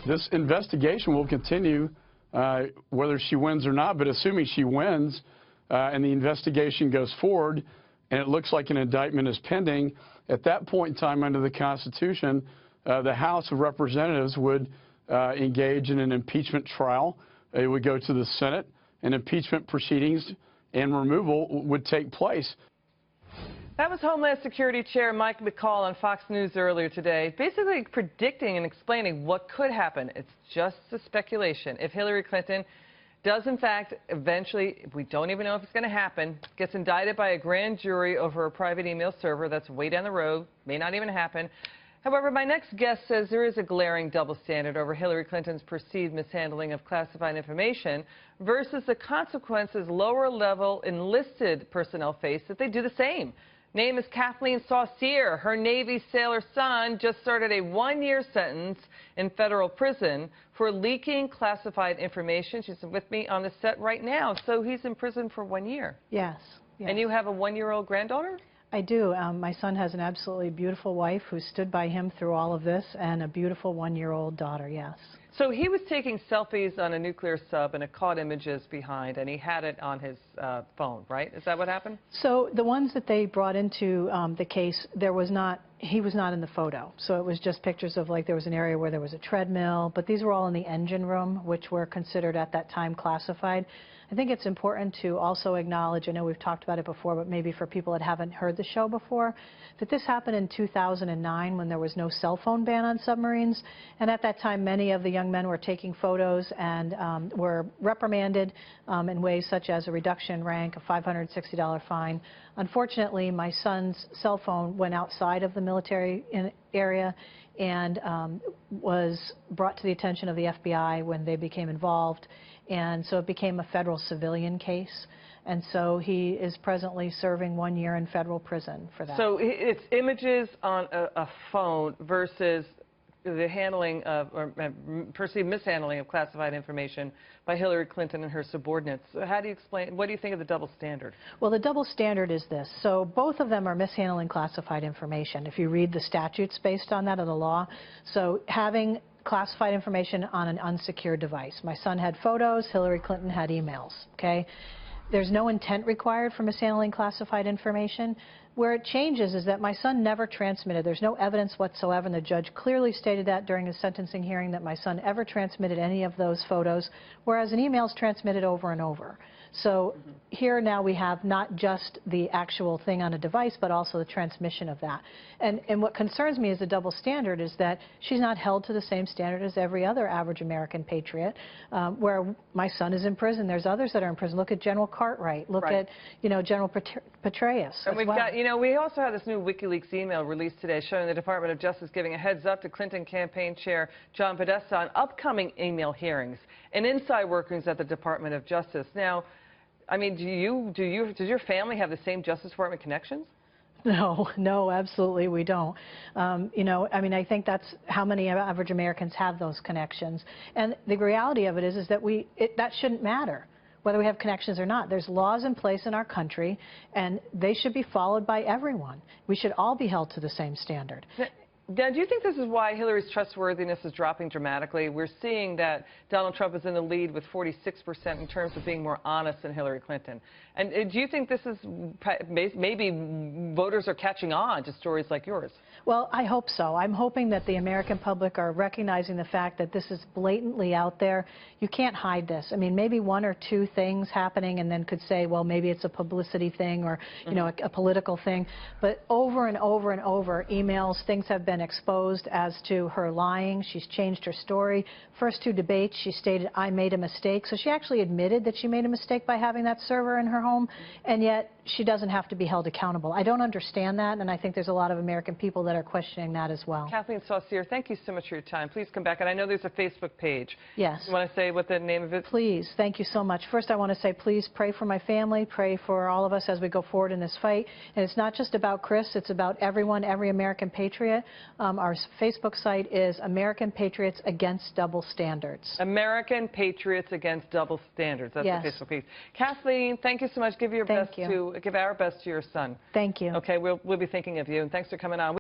This investigation will continue whether she wins or not, but assuming she wins and the investigation goes forward and it looks like an indictment is pending, at that point in time under the Constitution, the House of Representatives would engage in an impeachment trial. It would go to the Senate, and impeachment proceedings and removal would take place. That was Homeland Security Chair Mike McCall on Fox News earlier today, basically predicting and explaining what could happen. It's just a speculation. If Hillary Clinton does, in fact, eventually, we don't even know if it's going to happen, gets indicted by a grand jury over a private email server, that's way down the road, may not even happen. However, my next guest says there is a glaring double standard over Hillary Clinton's perceived mishandling of classified information versus the consequences lower-level enlisted personnel face that they do the same. Name is Kathleen Saucier. Her Navy sailor son just started a one-year sentence in federal prison for leaking classified information. She's with me on the set right now. So he's in prison for 1 year. Yes. And you have a one-year-old granddaughter? I do. My son has an absolutely beautiful wife who stood by him through all of this, and a beautiful one-year-old daughter, yes. So he was taking selfies on a nuclear sub, and it caught images behind, and he had it on his phone, right? Is that what happened? So the ones that they brought into the case, he was not in the photo. So it was just pictures of, like, there was an area where there was a treadmill, but these were all in the engine room, which were considered at that time classified. I think it's important to also acknowledge, I know we've talked about it before, but maybe for people that haven't heard the show before, that this happened in 2009 when there was no cell phone ban on submarines. And at that time, many of the young men were taking photos and were reprimanded in ways such as a reduction in rank, a $560 fine. Unfortunately, my son's cell phone went outside of the military area and was brought to the attention of the FBI when they became involved. And so it became a federal civilian case. And so he is presently serving 1 year in federal prison for that. So it's images on a phone versus the handling of, or perceived mishandling of classified information by Hillary Clinton and her subordinates. How do you explain, what do you think of the double standard? Well, the double standard is this. So both of them are mishandling classified information. If you read the statutes based on that, of the law. So having classified information on an unsecured device. My son had photos, Hillary Clinton had emails, okay? There's no intent required for mishandling classified information. Where it changes is that my son never transmitted. There's no evidence whatsoever, and the judge clearly stated that during his sentencing hearing, that my son ever transmitted any of those photos, whereas an email is transmitted over and over. So here now we have not just the actual thing on a device, but also the transmission of that. And what concerns me is the double standard is that she's not held to the same standard as every other average American patriot. Where my son is in prison, there's others that are in prison. Look at General Cartwright. Look at, General Petraeus. And we've got, we also have this new WikiLeaks email released today showing the Department of Justice giving a heads up to Clinton campaign chair John Podesta on upcoming email hearings and inside workings at the Department of Justice. Now, I mean, does your family have the same Justice Department connections? No, absolutely we don't. I mean, I think that's how many average Americans have those connections. And the reality of it is that that shouldn't matter, whether we have connections or not. There's laws in place in our country, and they should be followed by everyone. We should all be held to the same standard. Now, do you think this is why Hillary's trustworthiness is dropping dramatically? We're seeing that Donald Trump is in the lead with 46% in terms of being more honest than Hillary Clinton. And do you think this is maybe voters are catching on to stories like yours? Well, I hope so. I'm hoping that the American public are recognizing the fact that this is blatantly out there. You can't hide this. I mean, maybe one or two things happening and then could say, well, maybe it's a publicity thing or, a political thing. But over and over and over, emails, things have been exposed as to her lying. She's changed her story. First two debates, she stated, I made a mistake. So she actually admitted that she made a mistake by having that server in her home, and yet she doesn't have to be held accountable. I don't understand that, and I think there's a lot of American people that are questioning that as well. Kathleen Saucier, thank you so much for your time. Please come back. And I know there's a Facebook page. Yes. You want to say what the name of it is? Please. Thank you so much. First, I want to say please pray for my family, pray for all of us as we go forward in this fight. And it's not just about Chris, it's about everyone, every American patriot. Our Facebook site is American Patriots Against Double Standards. American Patriots Against Double Standards. That's the Facebook page. Kathleen, thank you so much. Give our best to your son. Thank you. Okay, we'll be thinking of you. And thanks for coming on.